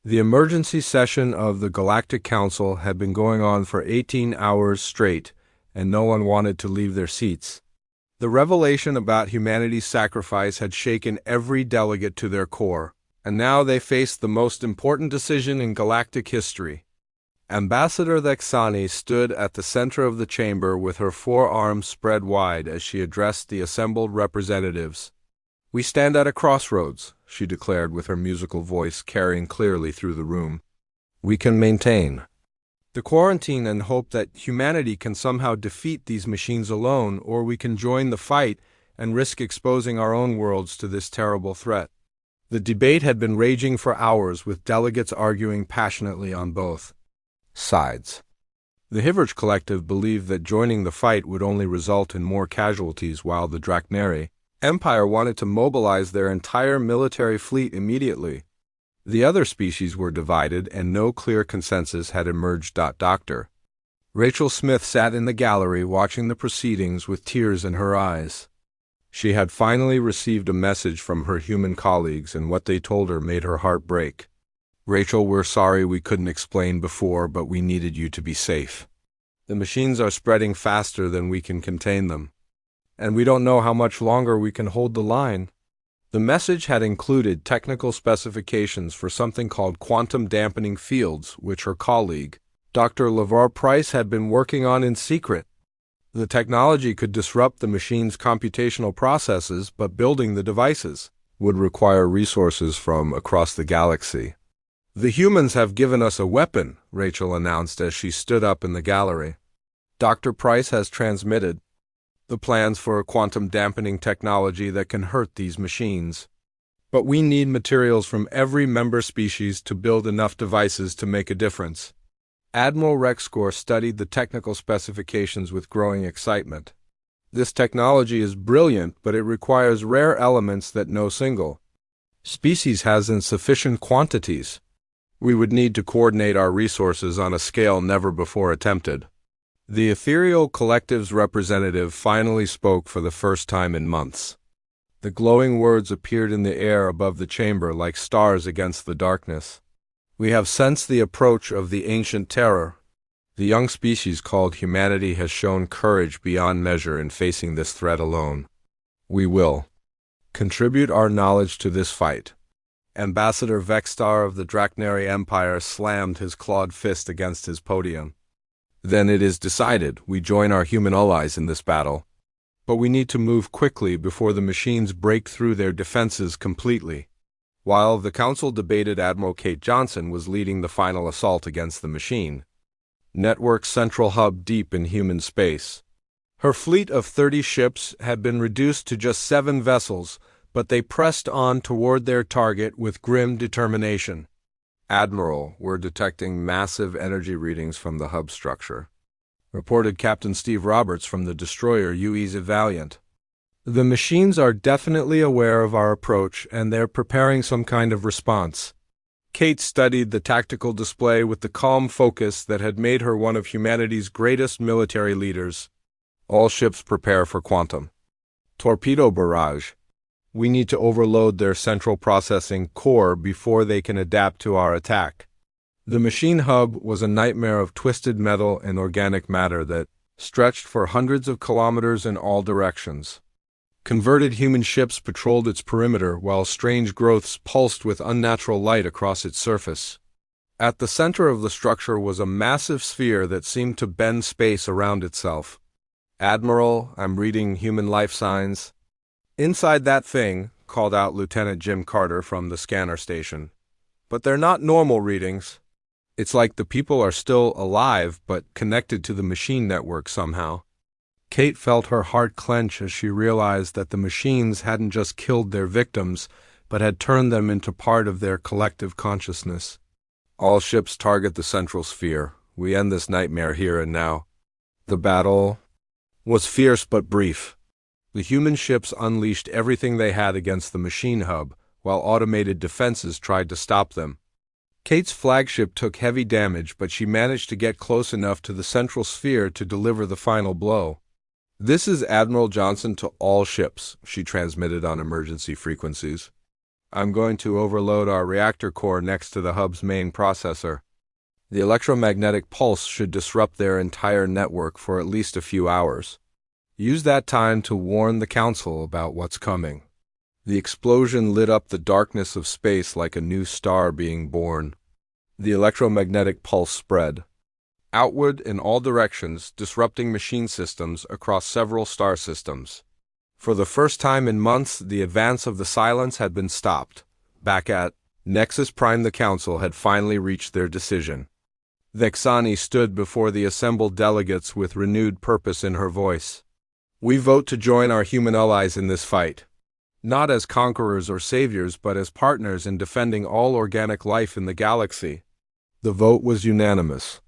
The emergency session of the Galactic Council had been going on for 18 hours straight, and no one wanted to leave their seats. The revelation about humanity's sacrifice had shaken every delegate to their core, and now they faced the most important decision in galactic history. Ambassador Lexani stood at the center of the chamber with her forearms spread wide as she addressed the assembled representatives. "We stand at a crossroads," she declared with her musical voice carrying clearly through the room. "We can maintain the quarantine and hope that humanity can somehow defeat these machines alone, or we can join the fight and risk exposing our own worlds to this terrible threat." The debate had been raging for hours, with delegates arguing passionately on both sides. The Hiverge Collective believed that joining the fight would only result in more casualties, while the Drachneri Empire wanted to mobilize their entire military fleet immediately. The other species were divided, and no clear consensus had emerged. Dr. Rachel Smith sat in the gallery watching the proceedings with tears in her eyes. She had finally received a message from her human colleagues, and what they told her made her heart break. "Rachel, we're sorry we couldn't explain before, but we needed you to be safe. The machines are spreading faster than we can contain them, and we don't know how much longer we can hold the line." The message had included technical specifications for something called quantum dampening fields, which her colleague, Dr. LeVar Price, had been working on in secret. The technology could disrupt the machine's computational processes, but building the devices would require resources from across the galaxy. "The humans have given us a weapon," Rachel announced as she stood up in the gallery. "Dr. Price has transmitted the plans for a quantum dampening technology that can hurt these machines. But we need materials from every member species to build enough devices to make a difference." Admiral Rexcore studied the technical specifications with growing excitement. "This technology is brilliant, but it requires rare elements that no single species has in sufficient quantities. We would need to coordinate our resources on a scale never before attempted." The Ethereal Collective's representative finally spoke for the first time in months. The glowing words appeared in the air above the chamber like stars against the darkness. "We have sensed the approach of the ancient terror. The young species called humanity has shown courage beyond measure in facing this threat alone. We will contribute our knowledge to this fight." Ambassador Vexstar of the Drachneri Empire slammed his clawed fist against his podium. "Then it is decided. We join our human allies in this battle. But we need to move quickly before the machines break through their defenses completely." While the council debated, Admiral Kate Johnson was leading the final assault against the machine network's central hub deep in human space. Her fleet of 30 ships had been reduced to just 7 vessels, but they pressed on toward their target with grim determination. "Admiral, we're detecting massive energy readings from the hub structure," reported Captain Steve Roberts from the destroyer UE's Valiant. "The machines are definitely aware of our approach, and they're preparing some kind of response." Kate studied the tactical display with the calm focus that had made her one of humanity's greatest military leaders. "All ships prepare for quantum torpedo barrage. We need to overload their central processing core before they can adapt to our attack." The machine hub was a nightmare of twisted metal and organic matter that stretched for hundreds of kilometers in all directions. Converted human ships patrolled its perimeter, while strange growths pulsed with unnatural light across its surface. At the center of the structure was a massive sphere that seemed to bend space around itself. "Admiral, I'm reading human life signs." "Inside that thing," called out Lieutenant Jim Carter from the scanner station. "But they're not normal readings. It's like the people are still alive, but connected to the machine network somehow." Kate felt her heart clench as she realized that the machines hadn't just killed their victims, but had turned them into part of their collective consciousness. "All ships target the central sphere. We end this nightmare here and now." The battle was fierce but brief. The human ships unleashed everything they had against the machine hub, while automated defenses tried to stop them. Kate's flagship took heavy damage, but she managed to get close enough to the central sphere to deliver the final blow. "This is Admiral Johnson to all ships," she transmitted on emergency frequencies. I'm going to overload our reactor core next to the hub's main processor. The electromagnetic pulse should disrupt their entire network for at least a few hours. Use that time to warn the Council about what's coming. The explosion lit up the darkness of space like a new star being born. The electromagnetic pulse spread outward in all directions, disrupting machine systems across several star systems. For the first time in months, the advance of the Silence had been stopped. Back at Nexus Prime, the Council had finally reached their decision. Vexani stood before the assembled delegates with renewed purpose in her voice. We vote to join our human allies in this fight. Not as conquerors or saviors, but as partners in defending all organic life in the galaxy. The vote was unanimous.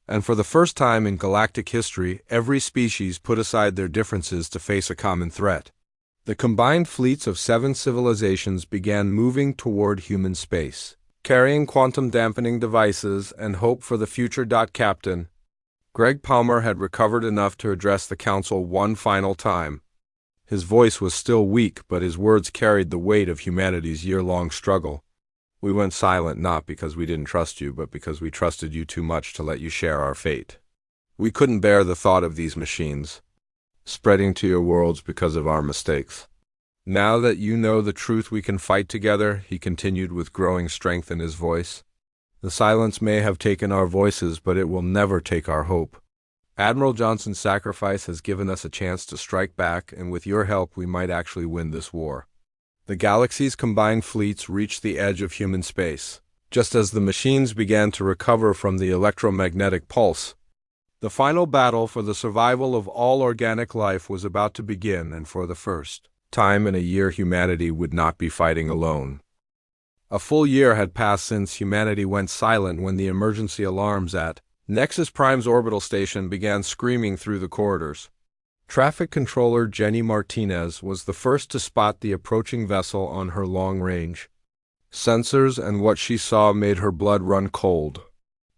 And for the first time in galactic history, every species put aside their differences to face a common threat. The combined fleets of 7 civilizations began moving toward human space, carrying quantum-dampening devices and hope for the future. Captain Greg Palmer had recovered enough to address the Council one final time. His voice was still weak, but his words carried the weight of humanity's year-long struggle. We went silent not because we didn't trust you, but because we trusted you too much to let you share our fate. We couldn't bear the thought of these machines spreading to your worlds because of our mistakes. Now that you know the truth, we can fight together, he continued with growing strength in his voice. The Silence may have taken our voices, but it will never take our hope. Admiral Johnson's sacrifice has given us a chance to strike back, and with your help we might actually win this war. The galaxy's combined fleets reached the edge of human space, just as the machines began to recover from the electromagnetic pulse. The final battle for the survival of all organic life was about to begin, and for the first time in a year humanity would not be fighting alone. A full year had passed since humanity went silent when the emergency alarms at Nexus Prime's orbital station began screaming through the corridors. Traffic controller Jenny Martinez was the first to spot the approaching vessel on her long-range sensors, and what she saw made her blood run cold.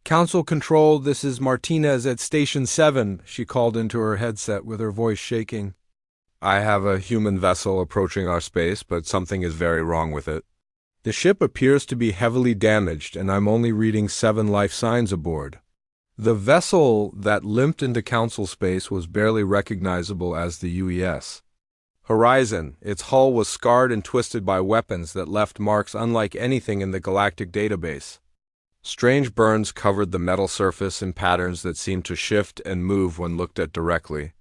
Council Control, this is Martinez at Station 7, she called into her headset with her voice shaking. I have a human vessel approaching our space, but something is very wrong with it. The ship appears to be heavily damaged, and I'm only reading 7 life signs aboard. The vessel that limped into Council space was barely recognizable as the UES Horizon. Its hull was scarred and twisted by weapons that left marks unlike anything in the galactic database. Strange burns covered the metal surface in patterns that seemed to shift and move when looked at directly.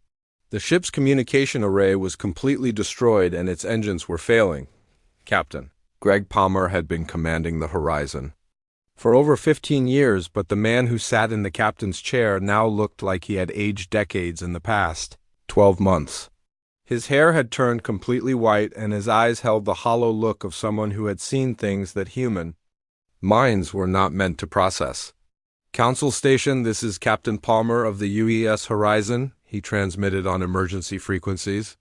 The ship's communication array was completely destroyed and its engines were failing. Captain Greg Palmer had been commanding the Horizon for over 15 years, but the man who sat in the captain's chair now looked like he had aged decades in the past 12 months. His hair had turned completely white, and his eyes held the hollow look of someone who had seen things that human minds were not meant to process. Council Station, this is Captain Palmer of the UES Horizon, he transmitted on emergency frequencies.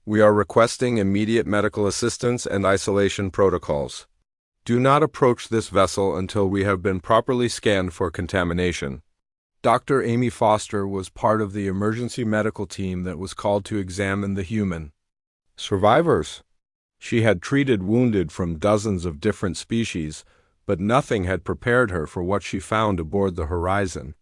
We are requesting immediate medical assistance and isolation protocols. Do not approach this vessel until we have been properly scanned for contamination. Dr. Amy Foster was part of the emergency medical team that was called to examine the human survivors. She had treated wounded from dozens of different species, but nothing had prepared her for what she found aboard the Horizon.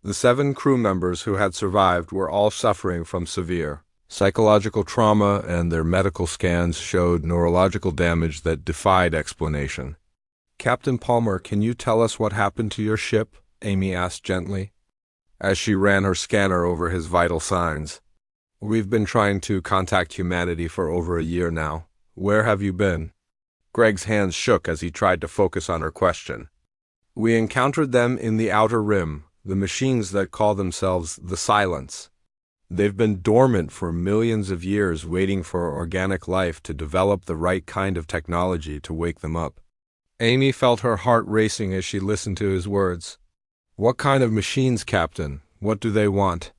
The 7 crew members who had survived were all suffering from severe psychological trauma, and their medical scans showed neurological damage that defied explanation. Captain Palmer, can you tell us what happened to your ship? Amy asked gently, as she ran her scanner over his vital signs. We've been trying to contact humanity for over a year now. Where have you been? Greg's hands shook as he tried to focus on her question. We encountered them in the Outer Rim, the machines that call themselves the Silence. They've been dormant for millions of years, waiting for organic life to develop the right kind of technology to wake them up. Amy felt her heart racing as she listened to his words. What kind of machines, Captain? What do they want?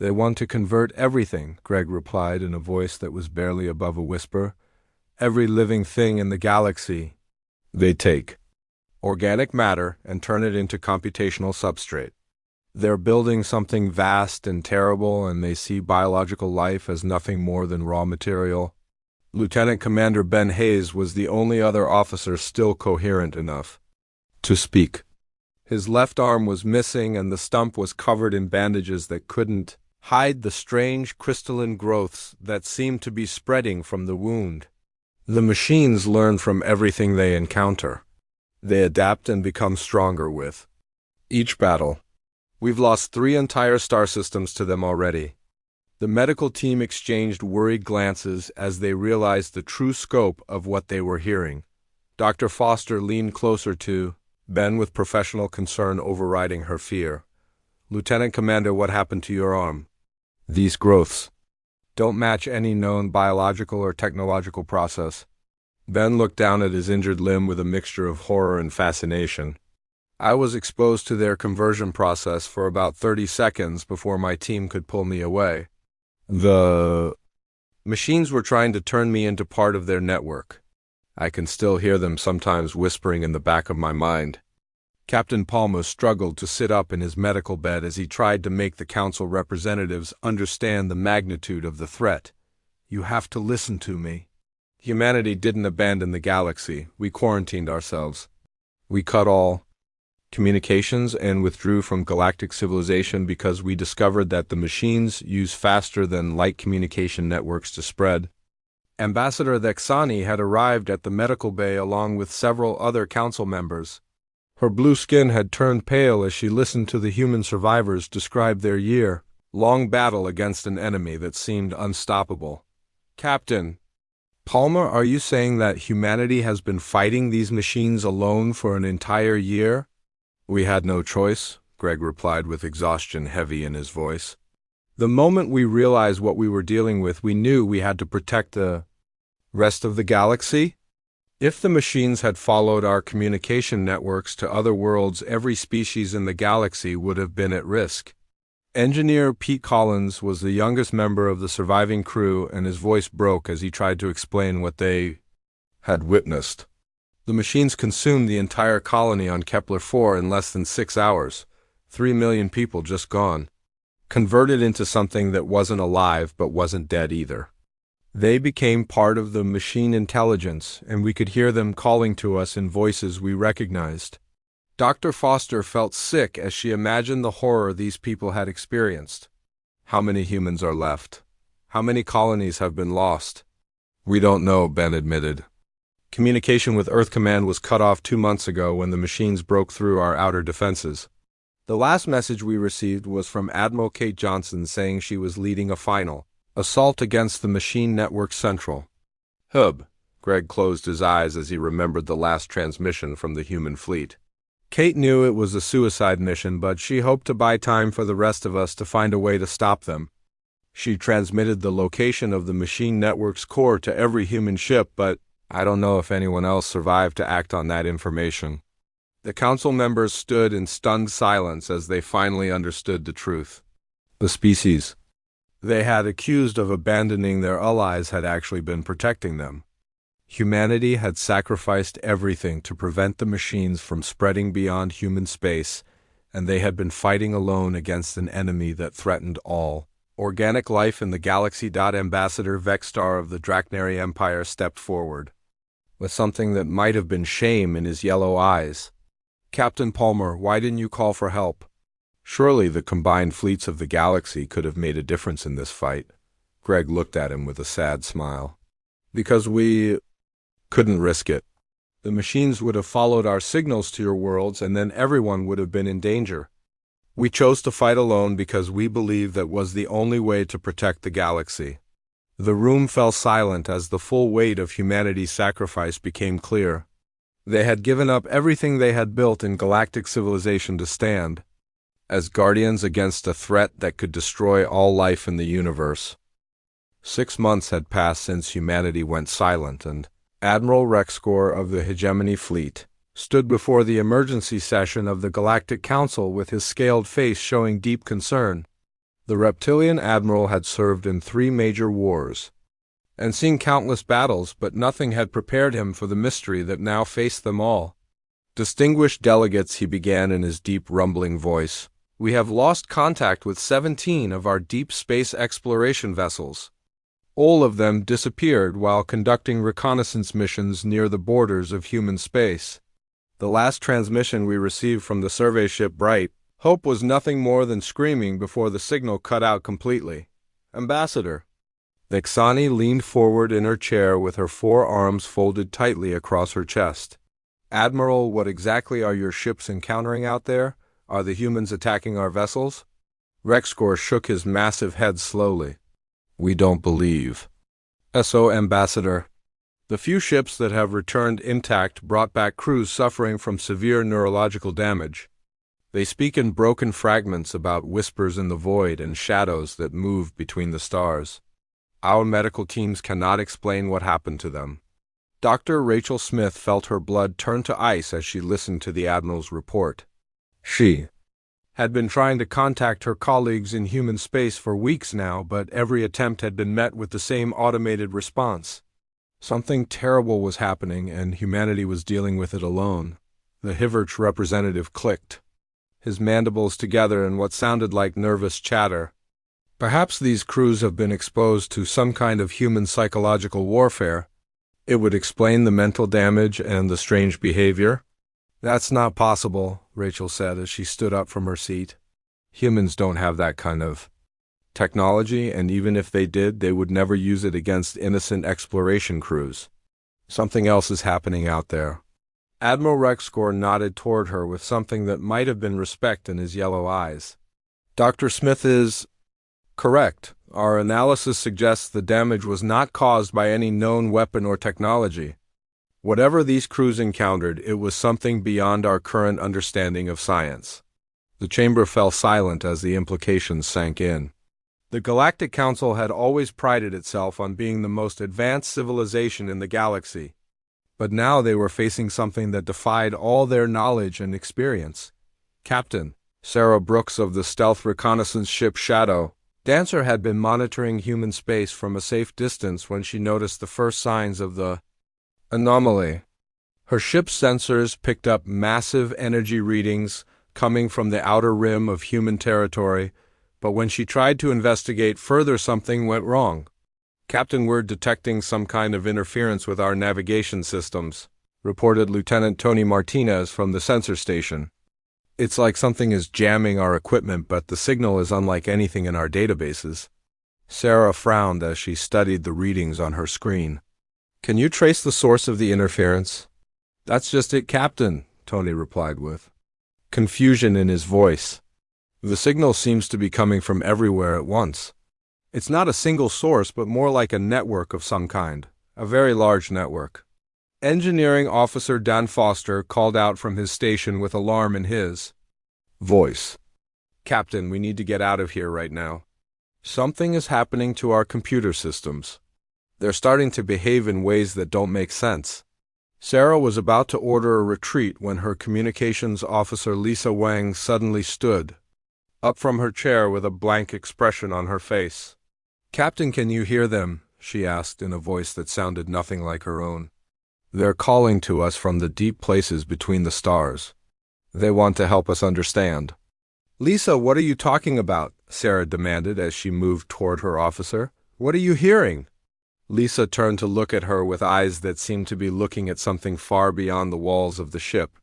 They want to convert everything, Greg replied in a voice that was barely above a whisper. Every living thing in the galaxy. They take organic matter and turn it into computational substrate. They're building something vast and terrible, and they see biological life as nothing more than raw material. Lieutenant Commander Ben Hayes was the only other officer still coherent enough to speak. His left arm was missing and the stump was covered in bandages that couldn't hide the strange crystalline growths that seemed to be spreading from the wound. The machines learn from everything they encounter. They adapt and become stronger with each battle. We've lost 3 entire star systems to them already. The medical team exchanged worried glances as they realized the true scope of what they were hearing. Dr. Foster leaned closer to Ben with professional concern overriding her fear. Lieutenant Commander, what happened to your arm? These growths don't match any known biological or technological process. Ben looked down at his injured limb with a mixture of horror and fascination. I was exposed to their conversion process for about 30 seconds before my team could pull me away. The machines were trying to turn me into part of their network. I can still hear them sometimes whispering in the back of my mind. Captain Palmer struggled to sit up in his medical bed as he tried to make the council representatives understand the magnitude of the threat. You have to listen to me. Humanity didn't abandon the galaxy. We quarantined ourselves. We cut all communications and withdrew from galactic civilization because we discovered that the machines use faster than light communication networks to spread. Ambassador Thexani had arrived at the medical bay along with several other council members. Her blue skin had turned pale as she listened to the human survivors describe their year-long battle against an enemy that seemed unstoppable. Captain Palmer, are you saying that humanity has been fighting these machines alone for an entire year? We had no choice, Greg replied with exhaustion heavy in his voice. The moment we realized what we were dealing with, we knew we had to protect the rest of the galaxy. If the machines had followed our communication networks to other worlds, every species in the galaxy would have been at risk. Engineer Pete Collins was the youngest member of the surviving crew, and his voice broke as he tried to explain what they had witnessed. The machines consumed the entire colony on Kepler-4 in less than 6 hours. 3 million people just gone. Converted into something that wasn't alive but wasn't dead either. They became part of the machine intelligence, and we could hear them calling to us in voices we recognized. Dr. Foster felt sick as she imagined the horror these people had experienced. How many humans are left? How many colonies have been lost? We don't know, Ben admitted. Communication with Earth Command was cut off 2 months ago when the machines broke through our outer defenses. The last message we received was from Admiral Kate Johnson saying she was leading a final assault against the Machine Network Central. Hub. Greg closed his eyes as he remembered the last transmission from the human fleet. Kate knew it was a suicide mission, but she hoped to buy time for the rest of us to find a way to stop them. She transmitted the location of the Machine Network's core to every human ship, but I don't know if anyone else survived to act on that information. The council members stood in stunned silence as they finally understood the truth. The species they had accused of abandoning their allies had actually been protecting them. Humanity had sacrificed everything to prevent the machines from spreading beyond human space, and they had been fighting alone against an enemy that threatened all organic life in the galaxy. Ambassador Vexstar of the Draknari Empire stepped forward, with something that might have been shame in his yellow eyes. Captain Palmer, why didn't you call for help? Surely the combined fleets of the galaxy could have made a difference in this fight. Greg looked at him with a sad smile. Because we couldn't risk it. The machines would have followed our signals to your worlds, and then everyone would have been in danger. We chose to fight alone because we believed that was the only way to protect the galaxy. The room fell silent as the full weight of humanity's sacrifice became clear. They had given up everything they had built in galactic civilization to stand as guardians against a threat that could destroy all life in the universe. 6 months had passed since humanity went silent, and Admiral Rexcore of the Hegemony Fleet stood before the emergency session of the Galactic Council with his scaled face showing deep concern. The reptilian admiral had served in 3 major wars and seen countless battles, but nothing had prepared him for the mystery that now faced them all. Distinguished delegates, he began in his deep, rumbling voice, we have lost contact with 17 of our deep space exploration vessels. All of them disappeared while conducting reconnaissance missions near the borders of human space. The last transmission we received from the survey ship Bright Hope was nothing more than screaming before the signal cut out completely. Ambassador. Vexani leaned forward in her chair with her forearms folded tightly across her chest. Admiral, what exactly are your ships encountering out there? Are the humans attacking our vessels? Rexgor shook his massive head slowly. We don't believe. SO Ambassador. The few ships that have returned intact brought back crews suffering from severe neurological damage. They speak in broken fragments about whispers in the void and shadows that move between the stars. Our medical teams cannot explain what happened to them. Dr. Rachel Smith felt her blood turn to ice as she listened to the Admiral's report. She had been trying to contact her colleagues in human space for weeks now, but every attempt had been met with the same automated response. Something terrible was happening, and humanity was dealing with it alone. The Hiverch representative clicked, his mandibles together in what sounded like nervous chatter. Perhaps these crews have been exposed to some kind of human psychological warfare. It would explain the mental damage and the strange behavior. That's not possible, Rachel said as she stood up from her seat. Humans don't have that kind of technology, and even if they did, they would never use it against innocent exploration crews. Something else is happening out there. Admiral Rexgor nodded toward her with something that might have been respect in his yellow eyes. Dr. Smith is correct. Our analysis suggests the damage was not caused by any known weapon or technology. Whatever these crews encountered, it was something beyond our current understanding of science. The chamber fell silent as the implications sank in. The Galactic Council had always prided itself on being the most advanced civilization in the galaxy. But now they were facing something that defied all their knowledge and experience. Captain Sarah Brooks of the stealth reconnaissance ship Shadow Dancer had been monitoring human space from a safe distance when she noticed the first signs of the anomaly. Her ship's sensors picked up massive energy readings coming from the outer rim of human territory, but when she tried to investigate further, something went wrong. Captain, we're detecting some kind of interference with our navigation systems, reported Lieutenant Tony Martinez from the sensor station. It's like something is jamming our equipment, but the signal is unlike anything in our databases. Sarah frowned as she studied the readings on her screen. Can you trace the source of the interference? That's just it, Captain, Tony replied with confusion in his voice. The signal seems to be coming from everywhere at once. It's not a single source, but more like a network of some kind, a very large network. Engineering Officer Dan Foster called out from his station with alarm in his voice. Captain, we need to get out of here right now. Something is happening to our computer systems. They're starting to behave in ways that don't make sense. Sarah was about to order a retreat when her communications officer Lisa Wang suddenly stood up from her chair with a blank expression on her face. Captain, can you hear them? She asked in a voice that sounded nothing like her own. They're calling to us from the deep places between the stars. They want to help us understand. Lisa, what are you talking about? Sarah demanded as she moved toward her officer. What are you hearing? Lisa turned to look at her with eyes that seemed to be looking at something far beyond the walls of the ship.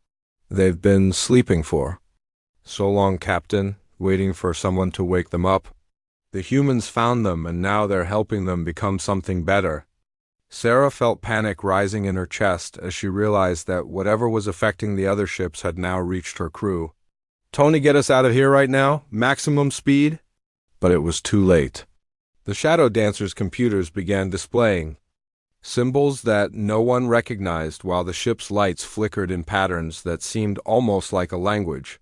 They've been sleeping for so long, Captain, waiting for someone to wake them up. The humans found them, and now they're helping them become something better. Sarah felt panic rising in her chest as she realized that whatever was affecting the other ships had now reached her crew. Tony, get us out of here right now. Maximum speed. But it was too late. The Shadow Dancer's computers began displaying symbols that no one recognized while the ship's lights flickered in patterns that seemed almost like a language.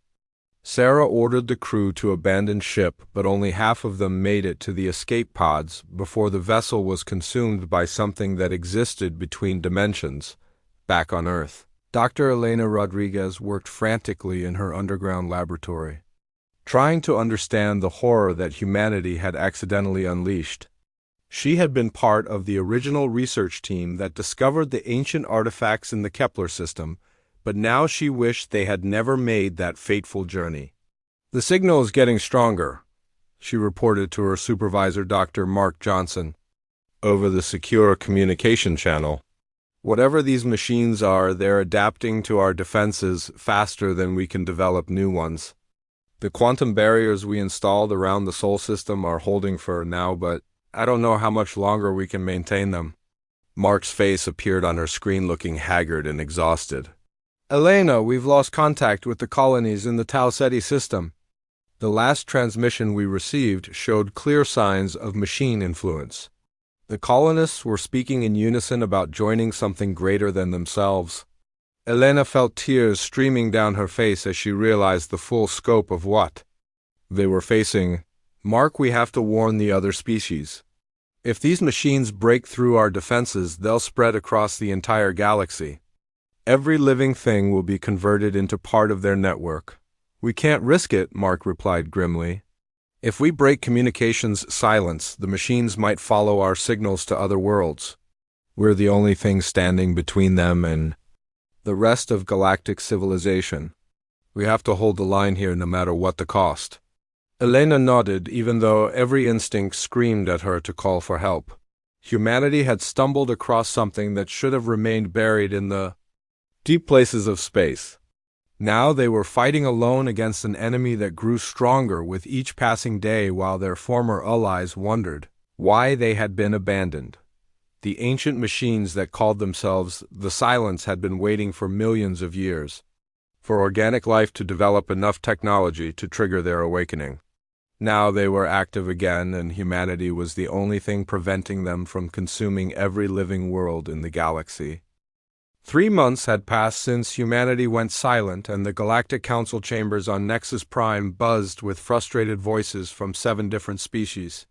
Sarah ordered the crew to abandon ship, but only half of them made it to the escape pods before the vessel was consumed by something that existed between dimensions, back on Earth. Dr. Elena Rodriguez worked frantically in her underground laboratory, trying to understand the horror that humanity had accidentally unleashed. She had been part of the original research team that discovered the ancient artifacts in the Kepler system, but now she wished they had never made that fateful journey. The signal is getting stronger, she reported to her supervisor, Dr. Mark Johnson. over the secure communication channel. Whatever these machines are, they're adapting to our defenses faster than we can develop new ones. The quantum barriers we installed around the Sol system are holding for now, but I don't know how much longer we can maintain them. Mark's face appeared on her screen, looking haggard and exhausted. Elena, we've lost contact with the colonies in the Tau Ceti system. The last transmission we received showed clear signs of machine influence. The colonists were speaking in unison about joining something greater than themselves. Elena felt tears streaming down her face as she realized the full scope of what they were facing. Mark, we have to warn the other species. If these machines break through our defenses, they'll spread across the entire galaxy. Every living thing will be converted into part of their network. We can't risk it, Mark replied grimly. If we break communications silence, the machines might follow our signals to other worlds. We're the only thing standing between them and the rest of galactic civilization. We have to hold the line here no matter what the cost. Elena nodded, even though every instinct screamed at her to call for help. Humanity had stumbled across something that should have remained buried in the deep places of space. Now they were fighting alone against an enemy that grew stronger with each passing day, while their former allies wondered why they had been abandoned. The ancient machines that called themselves the Silence had been waiting for millions of years for organic life to develop enough technology to trigger their awakening. Now they were active again, and humanity was the only thing preventing them from consuming every living world in the galaxy. 3 months had passed since humanity went silent, and the Galactic Council chambers on Nexus Prime buzzed with frustrated voices from 7 different species.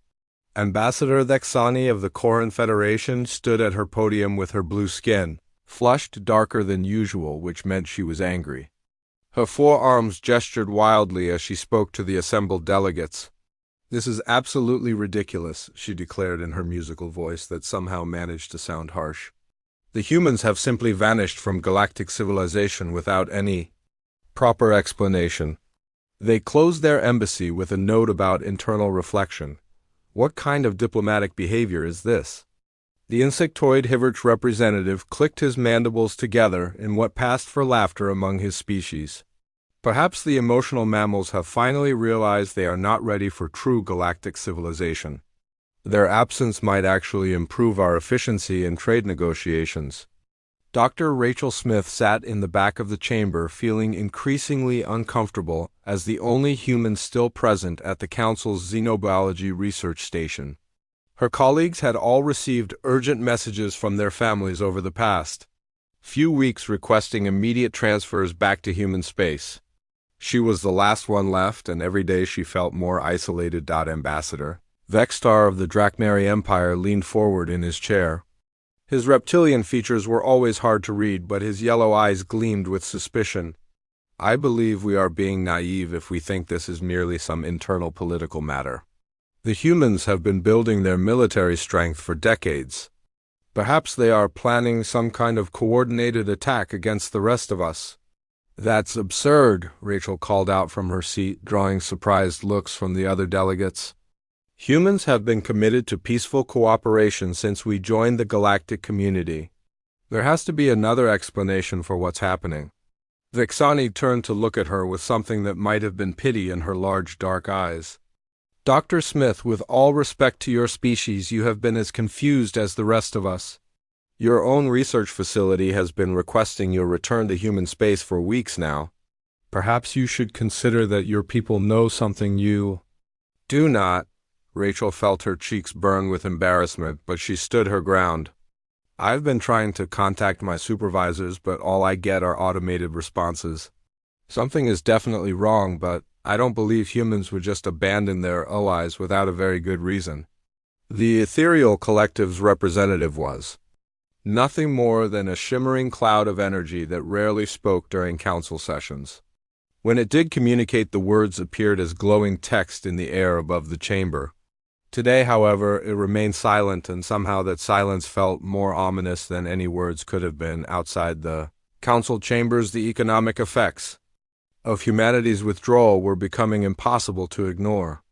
Ambassador Thexani of the Coran Federation stood at her podium with her blue skin, flushed darker than usual, which meant she was angry. Her forearms gestured wildly as she spoke to the assembled delegates. "This is absolutely ridiculous," she declared in her musical voice that somehow managed to sound harsh. "The humans have simply vanished from galactic civilization without any proper explanation. They closed their embassy with a note about internal reflection. What kind of diplomatic behavior is this?" The insectoid Hivert's representative clicked his mandibles together in what passed for laughter among his species. Perhaps the emotional mammals have finally realized they are not ready for true galactic civilization. Their absence might actually improve our efficiency in trade negotiations. Dr. Rachel Smith sat in the back of the chamber, feeling increasingly uncomfortable as the only human still present at the Council's Xenobiology Research Station. Her colleagues had all received urgent messages from their families over the past few weeks requesting immediate transfers back to human space. She was the last one left, and every day she felt more isolated. Ambassador Vextar of the Drakmari Empire leaned forward in his chair. His reptilian features were always hard to read, but his yellow eyes gleamed with suspicion. "I believe we are being naive if we think this is merely some internal political matter. The humans have been building their military strength for decades. Perhaps they are planning some kind of coordinated attack against the rest of us." "That's absurd," Rachel called out from her seat, drawing surprised looks from the other delegates. "Humans have been committed to peaceful cooperation since we joined the galactic community. There has to be another explanation for what's happening." Vexani turned to look at her with something that might have been pity in her large dark eyes. "Dr. Smith, with all respect to your species, you have been as confused as the rest of us. Your own research facility has been requesting your return to human space for weeks now. Perhaps you should consider that your people know something you do not." Rachel felt her cheeks burn with embarrassment, but she stood her ground. "I've been trying to contact my supervisors, but all I get are automated responses. Something is definitely wrong, but I don't believe humans would just abandon their allies without a very good reason." The ethereal collective's representative was nothing more than a shimmering cloud of energy that rarely spoke during council sessions. When it did communicate, the words appeared as glowing text in the air above the chamber. Today, however, it remained silent, and somehow that silence felt more ominous than any words could have been. Outside the council chambers, the economic effects of humanity's withdrawal were becoming impossible to ignore.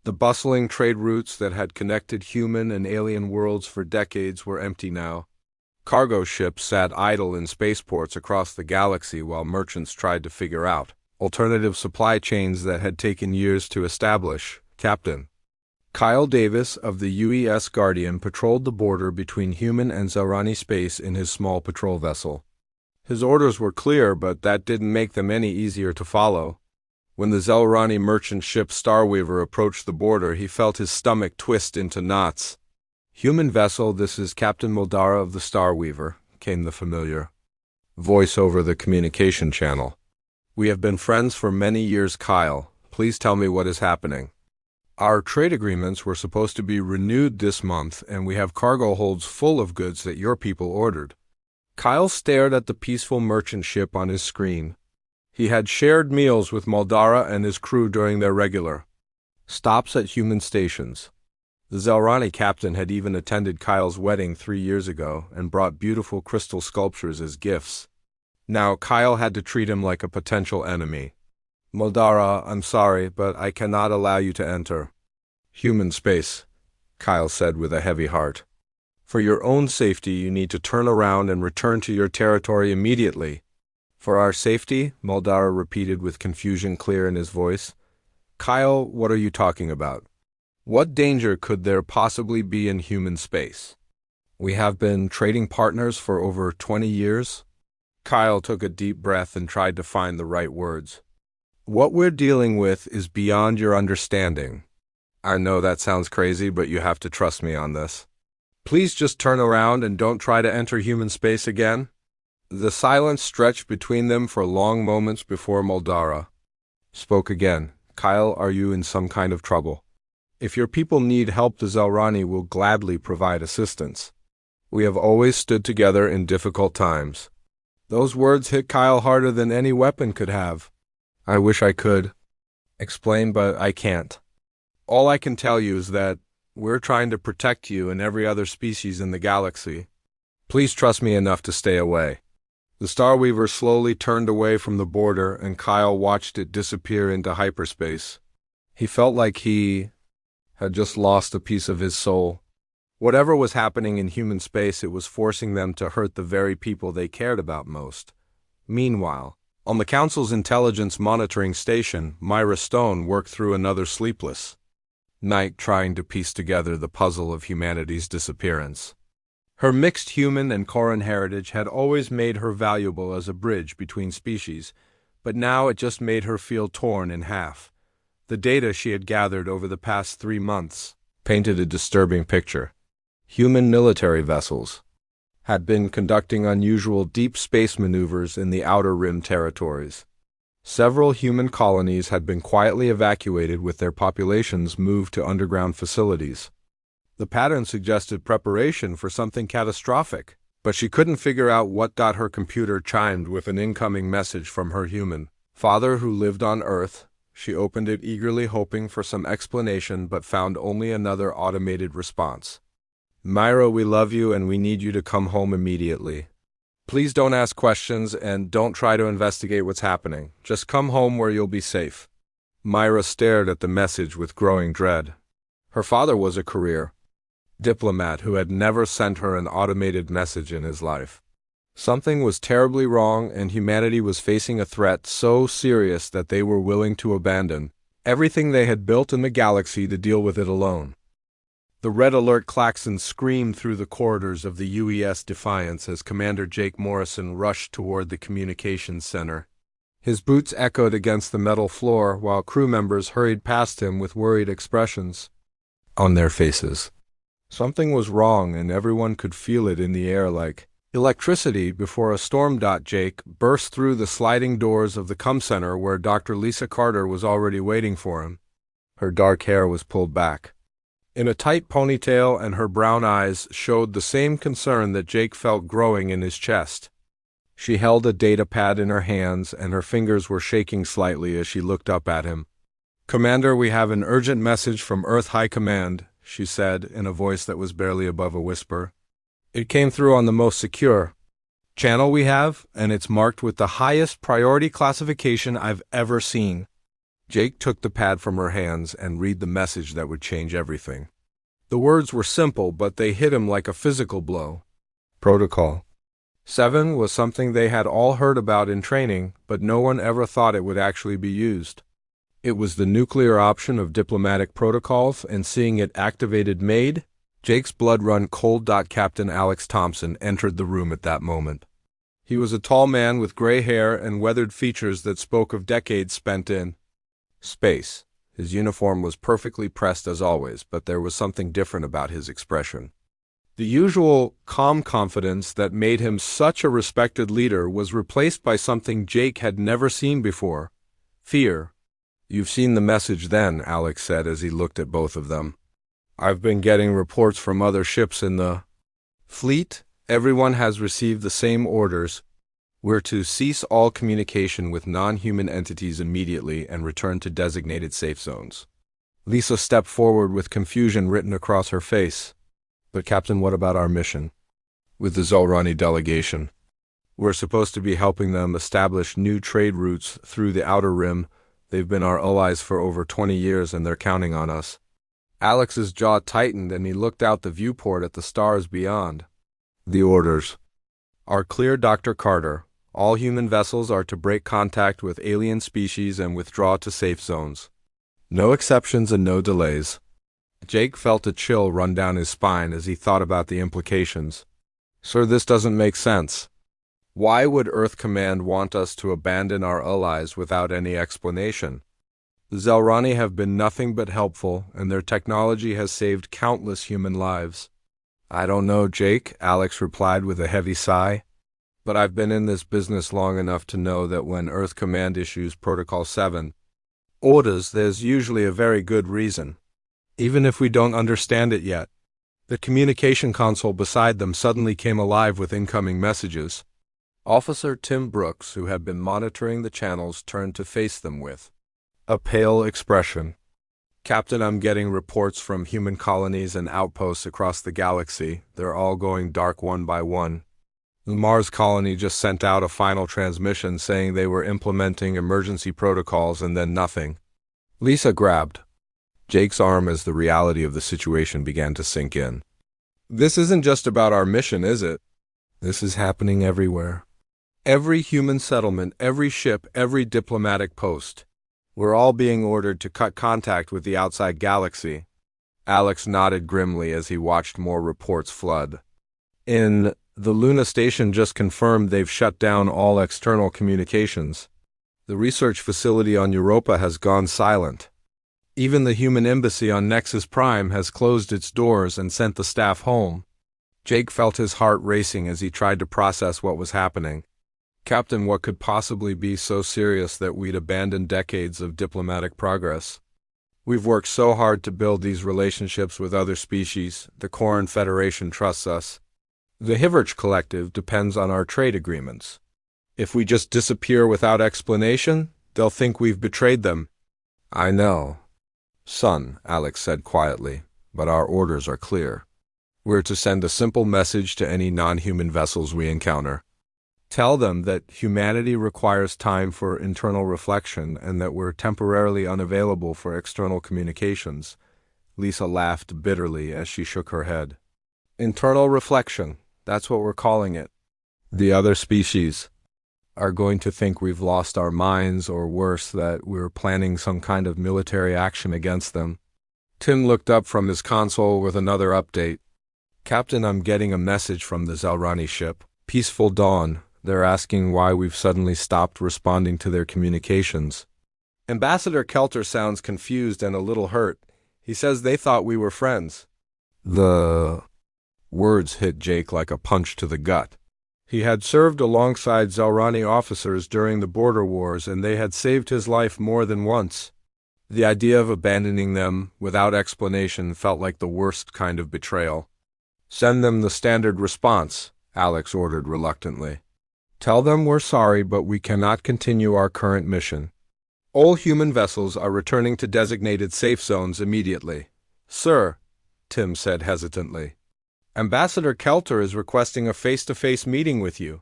The bustling trade routes that had connected human and alien worlds for decades were empty now. Cargo ships sat idle in spaceports across the galaxy while merchants tried to figure out alternative supply chains that had taken years to establish. Captain Kyle Davis of the UES Guardian patrolled the border between human and Zelrani space in his small patrol vessel. His orders were clear, but that didn't make them any easier to follow. When the Zelrani merchant ship Starweaver approached the border, he felt his stomach twist into knots. "Human vessel, this is Captain Moldara of the Starweaver," came the familiar voice over the communication channel. "We have been friends for many years, Kyle. Please tell me what is happening. Our trade agreements were supposed to be renewed this month, and we have cargo holds full of goods that your people ordered." Kyle stared at the peaceful merchant ship on his screen. He had shared meals with Moldara and his crew during their regular stops at human stations. The Zelrani captain had even attended Kyle's wedding 3 years ago and brought beautiful crystal sculptures as gifts. Now Kyle had to treat him like a potential enemy. "Moldara, I'm sorry, but I cannot allow you to enter human space," Kyle said with a heavy heart. "For your own safety, you need to turn around and return to your territory immediately." "For our safety?" Moldara repeated with confusion clear in his voice. "Kyle, what are you talking about? What danger could there possibly be in human space? We have been trading partners for over 20 years. Kyle took a deep breath and tried to find the right words. "What we're dealing with is beyond your understanding. I know that sounds crazy, but you have to trust me on this. Please just turn around and don't try to enter human space again." The silence stretched between them for long moments before Moldara spoke again. "Kyle, are you in some kind of trouble? If your people need help, the Zelrani will gladly provide assistance. We have always stood together in difficult times." Those words hit Kyle harder than any weapon could have. "I wish I could explain, but I can't. All I can tell you is that we're trying to protect you and every other species in the galaxy. Please trust me enough to stay away." The Starweaver slowly turned away from the border, and Kyle watched it disappear into hyperspace. He felt like he had just lost a piece of his soul. Whatever was happening in human space, it was forcing them to hurt the very people they cared about most. Meanwhile, on the Council's intelligence monitoring station, Myra Stone worked through another sleepless night trying to piece together the puzzle of humanity's disappearance. Her mixed human and Koran heritage had always made her valuable as a bridge between species, but now it just made her feel torn in half. The data she had gathered over the past 3 months painted a disturbing picture. Human military vessels had been conducting unusual deep space maneuvers in the Outer Rim territories. Several human colonies had been quietly evacuated with their populations moved to underground facilities. The pattern suggested preparation for something catastrophic, but she couldn't figure out what. Her computer chimed with an incoming message from her human father who lived on Earth. She opened it eagerly, hoping for some explanation, but found only another automated response. "Myra, we love you and we need you to come home immediately. Please don't ask questions and don't try to investigate what's happening. Just come home where you'll be safe." Myra stared at the message with growing dread. Her father was a career diplomat who had never sent her an automated message in his life. Something was terribly wrong, and humanity was facing a threat so serious that they were willing to abandon everything they had built in the galaxy to deal with it alone. The red alert klaxon screamed through the corridors of the UES Defiance as Commander Jake Morrison rushed toward the communications center. His boots echoed against the metal floor while crew members hurried past him with worried expressions on their faces. Something was wrong, and everyone could feel it in the air like electricity before a storm. Jake burst through the sliding doors of the comm center where Dr. Lisa Carter was already waiting for him. Her dark hair was pulled back in a tight ponytail, and her brown eyes showed the same concern that Jake felt growing in his chest. She held a data pad in her hands, and her fingers were shaking slightly as she looked up at him. "Commander, we have an urgent message from Earth High Command," she said in a voice that was barely above a whisper. "It came through on the most secure channel we have, and it's marked with the highest priority classification I've ever seen." Jake took the pad from her hands and read the message that would change everything. The words were simple, but they hit him like a physical blow. Protocol 7 was something they had all heard about in training, but no one ever thought it would actually be used. It was the nuclear option of diplomatic protocols, and seeing it activated made Jake's blood run cold. Captain Alex Thompson entered the room at that moment. He was a tall man with gray hair and weathered features that spoke of decades spent in space. His uniform was perfectly pressed as always, but there was something different about his expression. The usual calm confidence that made him such a respected leader was replaced by something Jake had never seen before: fear. "You've seen the message then," Alex said as he looked at both of them. "I've been getting reports from other ships in the fleet. Everyone has received the same orders. We're to cease all communication with non-human entities immediately and return to designated safe zones." Lisa stepped forward with confusion written across her face. "But Captain, what about our mission with the Zolrani delegation? We're supposed to be helping them establish new trade routes through the Outer Rim. They've been our allies for over 20 years and they're counting on us." Alex's jaw tightened and he looked out the viewport at the stars beyond. "The orders are clear, Dr. Carter. All human vessels are to break contact with alien species and withdraw to safe zones. No exceptions and no delays." Jake felt a chill run down his spine as he thought about the implications. "Sir, this doesn't make sense. Why would Earth Command want us to abandon our allies without any explanation? The Zelrani have been nothing but helpful, and their technology has saved countless human lives." "I don't know, Jake," Alex replied with a heavy sigh. "But I've been in this business long enough to know that when Earth Command issues Protocol 7 orders, there's usually a very good reason, even if we don't understand it yet." The communication console beside them suddenly came alive with incoming messages. Officer Tim Brooks, who had been monitoring the channels, turned to face them with a pale expression. "Captain, I'm getting reports from human colonies and outposts across the galaxy. They're all going dark one by one. The Mars colony just sent out a final transmission saying they were implementing emergency protocols and then nothing." Lisa grabbed Jake's arm as the reality of the situation began to sink in. "This isn't just about our mission, is it? This is happening everywhere. Every human settlement, every ship, every diplomatic post. We're all being ordered to cut contact with the outside galaxy." Alex nodded grimly as he watched more reports flood. "The Luna station just confirmed they've shut down all external communications. The research facility on Europa has gone silent. Even the human embassy on Nexus Prime has closed its doors and sent the staff home." Jake felt his heart racing as he tried to process what was happening. "Captain, what could possibly be so serious that we'd abandon decades of diplomatic progress? We've worked so hard to build these relationships with other species. The Corran Federation trusts us. The Hiverch Collective depends on our trade agreements. If we just disappear without explanation, they'll think we've betrayed them." "I know, son," Alex said quietly, "but our orders are clear. We're to send a simple message to any non-human vessels we encounter. Tell them that humanity requires time for internal reflection and that we're temporarily unavailable for external communications." Lisa laughed bitterly as she shook her head. "Internal reflection, that's what we're calling it. The other species are going to think we've lost our minds, or worse, that we're planning some kind of military action against them." Tim looked up from his console with another update. "Captain, I'm getting a message from the Zelrani ship. Peaceful Dawn. They're asking why we've suddenly stopped responding to their communications." Ambassador Kelter sounds confused and a little hurt. He says they thought we were friends. The words hit Jake like a punch to the gut. He had served alongside Zelrani officers during the border wars, and they had saved his life more than once. The idea of abandoning them without explanation felt like the worst kind of betrayal. "Send them the standard response," Alex ordered reluctantly. "Tell them we're sorry, but we cannot continue our current mission. All human vessels are returning to designated safe zones immediately." "Sir," Tim said hesitantly, "Ambassador Kelter is requesting a face-to-face meeting with you.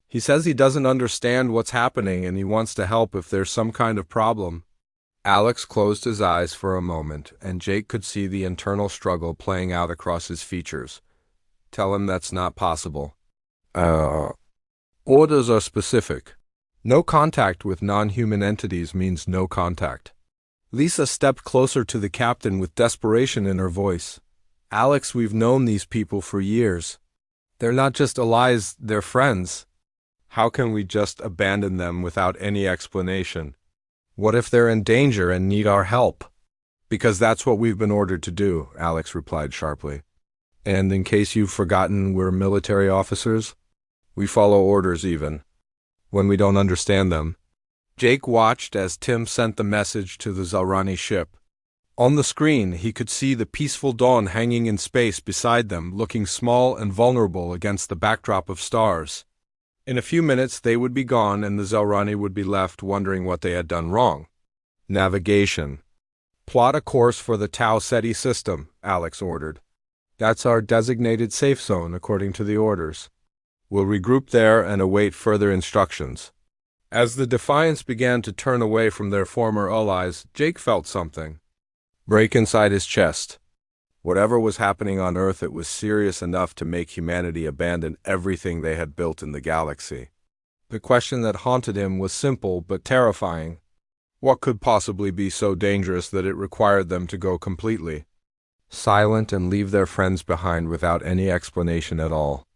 He says he doesn't understand what's happening and he wants to help if there's some kind of problem." Alex closed his eyes for a moment, and Jake could see the internal struggle playing out across his features. Tell him that's not possible. Orders are specific. No contact with non-human entities means no contact. Lisa stepped closer to the captain with desperation in her voice. Alex, we've known these people for years. They're not just allies, they're friends. How can we just abandon them without any explanation? What if they're in danger and need our help? Because that's what we've been ordered to do, Alex replied sharply. And in case you've forgotten, we're military officers. We follow orders even when we don't understand them. Jake watched as Tim sent the message to the Zalrani ship. On the screen, he could see the peaceful dawn hanging in space beside them, looking small and vulnerable against the backdrop of stars. In a few minutes, they would be gone, and the Zalrani would be left wondering what they had done wrong. Navigation. Plot a course for the Tau Ceti system, Alex ordered. That's our designated safe zone, according to the orders. We'll regroup there and await further instructions. As the Defiance began to turn away from their former allies, Jake felt something break inside his chest. Whatever was happening on Earth, it was serious enough to make humanity abandon everything they had built in the galaxy. The question that haunted him was simple but terrifying. What could possibly be so dangerous that it required them to go completely silent and leave their friends behind without any explanation at all?